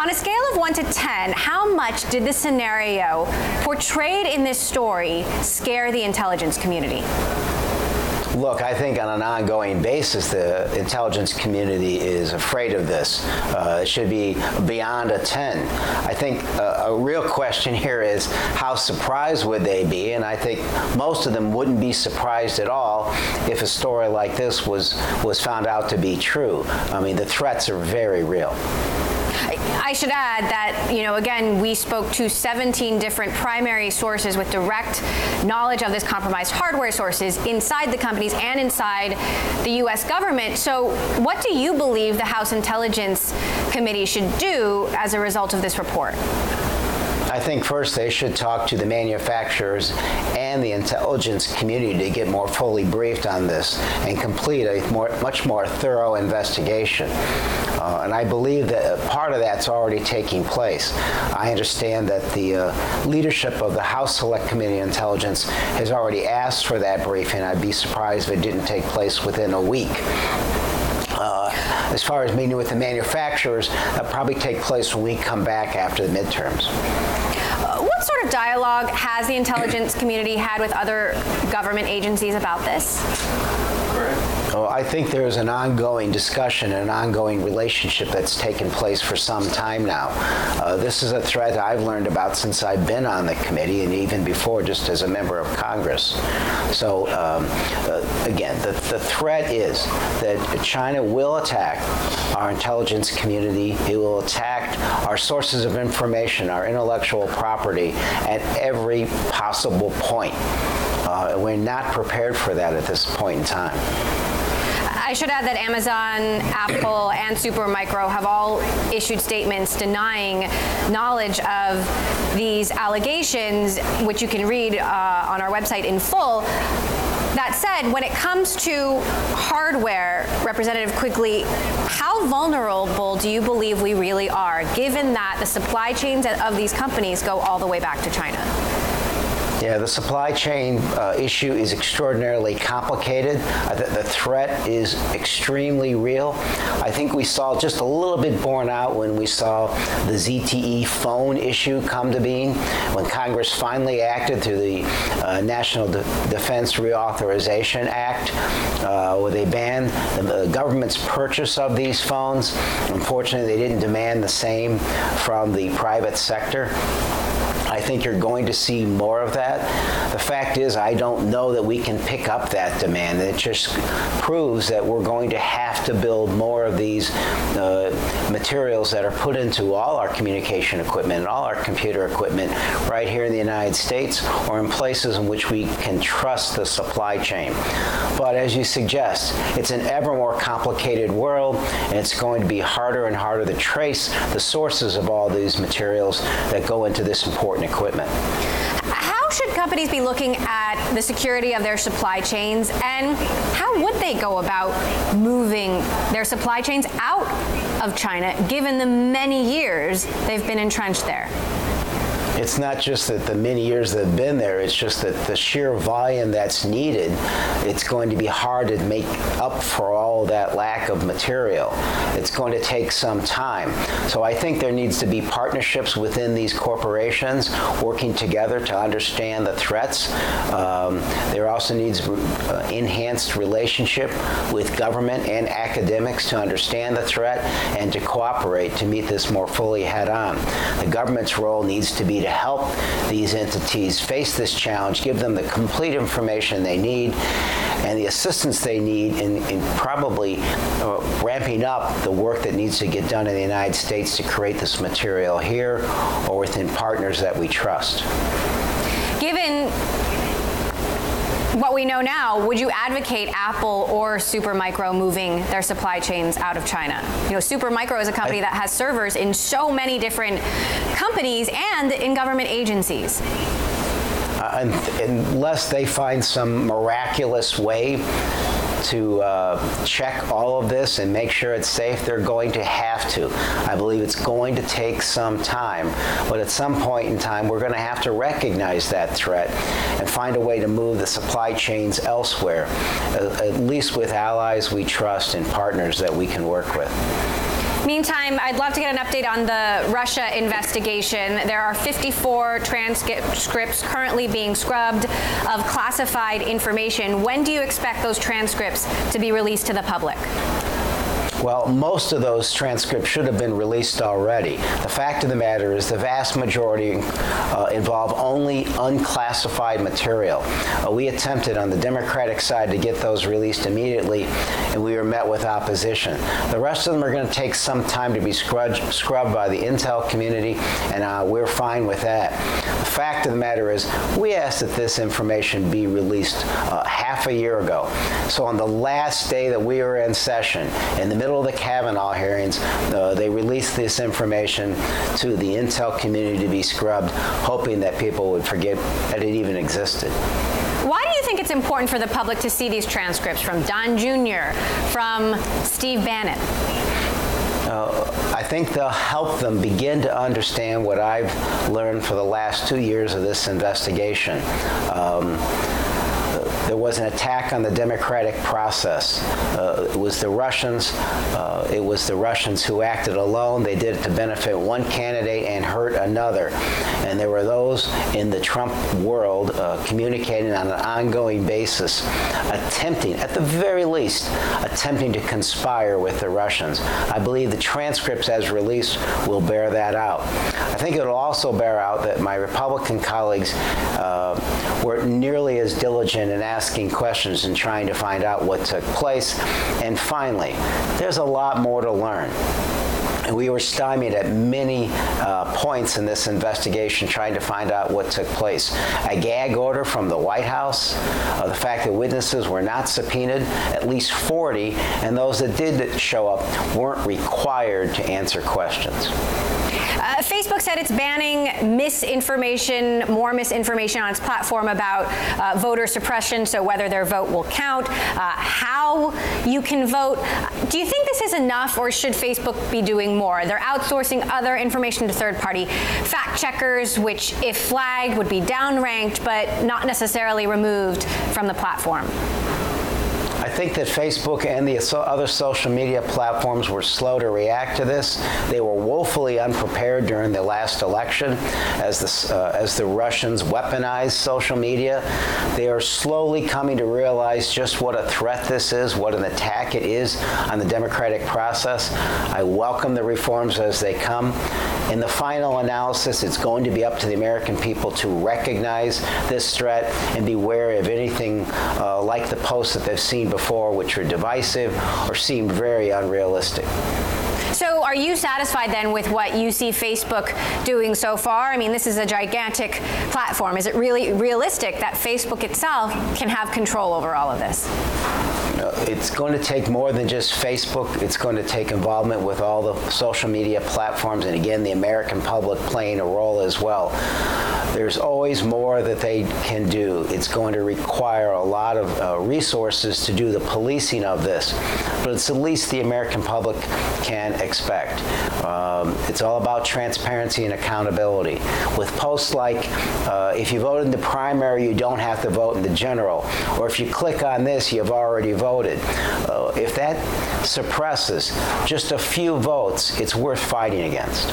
On a scale of 1 to 10, how much did the scenario portrayed in this story scare the intelligence community? Look, I think on an ongoing basis, the intelligence community is afraid of this. It should be beyond a 10. I think a real question here is how surprised would they be? And I think most of them wouldn't be surprised at all if a story like this was found out to be true. I mean, the threats are very real. I should add that, again, we spoke to 17 different primary sources with direct knowledge of this compromised hardware sources inside the companies and inside the U.S. government. So what do you believe the House Intelligence Committee should do as a result of this report? I think first they should talk to the manufacturers and the intelligence community to get more fully briefed on this and complete a much more thorough investigation. And I believe that part of that's already taking place. I understand that the leadership of the House Select Committee on Intelligence has already asked for that briefing. I'd be surprised if it didn't take place within a week. As far as meeting with the manufacturers, that'll probably take place when we come back after the midterms. What sort of dialogue has the intelligence community had with other government agencies about this? Well, I think there's an ongoing discussion and an ongoing relationship that's taken place for some time now. This is a threat I've learned about since I've been on the committee and even before just as a member of Congress. So again, the threat is that China will attack our intelligence community. It will attack our sources of information, our intellectual property at every possible point. We're not prepared for that at this point in time. I should add that Amazon, Apple, and Supermicro have all issued statements denying knowledge of these allegations, which you can read on our website in full. That said, when it comes to hardware, Representative Quigley, how vulnerable do you believe we really are, given that the supply chains of these companies go all the way back to China? Yeah, the supply chain issue is extraordinarily complicated. The threat is extremely real. I think we saw just a little bit borne out when we saw the ZTE phone issue come to being, when Congress finally acted through the National Defense Reauthorization Act, where they banned the government's purchase of these phones. Unfortunately, they didn't demand the same from the private sector. I think you're going to see more of that. The fact is, I don't know that we can pick up that demand. It just proves that we're going to have to build more of these materials that are put into all our communication equipment and all our computer equipment right here in the United States or in places in which we can trust the supply chain. But as you suggest, it's an ever more complicated world, and it's going to be harder and harder to trace the sources of all these materials that go into this important equipment. How should companies be looking at the security of their supply chains, and how would they go about moving their supply chains out of China, given the many years they've been entrenched there? It's not just that the many years they've been there, it's just that the sheer volume that's needed, it's going to be hard to make up for all that lack of material. It's going to take some time. So I think there needs to be partnerships within these corporations working together to understand the threats. There also needs enhanced relationship with government and academics to understand the threat and to cooperate to meet this more fully head on. The government's role needs to be to help these entities face this challenge, give them the complete information they need and the assistance they need in probably ramping up the work that needs to get done in the United States to create this material here or within partners that we trust. Given what we know now, would you advocate Apple or Supermicro moving their supply chains out of China? Supermicro is a company that has servers in so many different companies and in government agencies. Unless they find some miraculous way to check all of this and make sure it's safe, they're going to have to. I believe it's going to take some time, but at some point in time, we're going to have to recognize that threat and find a way to move the supply chains elsewhere, at least with allies we trust and partners that we can work with. Meantime, I'd love to get an update on the Russia investigation. There are 54 transcripts currently being scrubbed of classified information. When do you expect those transcripts to be released to the public? Well, most of those transcripts should have been released already. The fact of the matter is the vast majority involve only unclassified material. We attempted on the Democratic side to get those released immediately, and we were met with opposition. The rest of them are going to take some time to be scrubbed by the intel community, and we're fine with that. The fact of the matter is we asked that this information be released half a year ago. So on the last day that we were in session, in the middle of the Kavanaugh hearings, they released this information to the intel community to be scrubbed, hoping that people would forget that it even existed. Why do you think it's important for the public to see these transcripts from Don Jr., from Steve Bannon? I think they'll help them begin to understand what I've learned for the last 2 years of this investigation. There was an attack on the democratic process. It was the Russians. It was the Russians who acted alone. They did it to benefit one candidate and hurt another. And there were those in the Trump world communicating on an ongoing basis, attempting, at the very least, attempting to conspire with the Russians. I believe the transcripts as released will bear that out. I think it will also bear out that my Republican colleagues weren't nearly as diligent in asking questions and trying to find out what took place. And finally, there's a lot more to learn. And we were stymied at many points in this investigation trying to find out what took place. A gag order from the White House, the fact that witnesses were not subpoenaed, at least 40, and those that did show up weren't required to answer questions. Facebook said it's banning misinformation, more misinformation on its platform about voter suppression, so whether their vote will count, how you can vote. Do you think this is enough, or should Facebook be doing more? They're outsourcing other information to third-party fact checkers, which, if flagged, would be downranked, but not necessarily removed from the platform. I think that Facebook and the other social media platforms were slow to react to this. They were woefully unprepared during the last election as the Russians weaponized social media. They are slowly coming to realize just what a threat this is, what an attack it is on the democratic process. I welcome the reforms as they come. In the final analysis, it's going to be up to the American people to recognize this threat and be wary of anything like the posts that they've seen before, which were divisive or seemed very unrealistic. So are you satisfied then with what you see Facebook doing so far? I mean, this is a gigantic platform. Is it really realistic that Facebook itself can have control over all of this? It's going to take more than just Facebook. It's going to take involvement with all the social media platforms, and again, the American public playing a role as well. There's always more that they can do. It's going to require a lot of resources to do the policing of this, but it's the least the American public can expect. It's all about transparency and accountability. With posts like, if you voted in the primary, you don't have to vote in the general, or if you click on this, you've already voted. If that suppresses just a few votes, it's worth fighting against.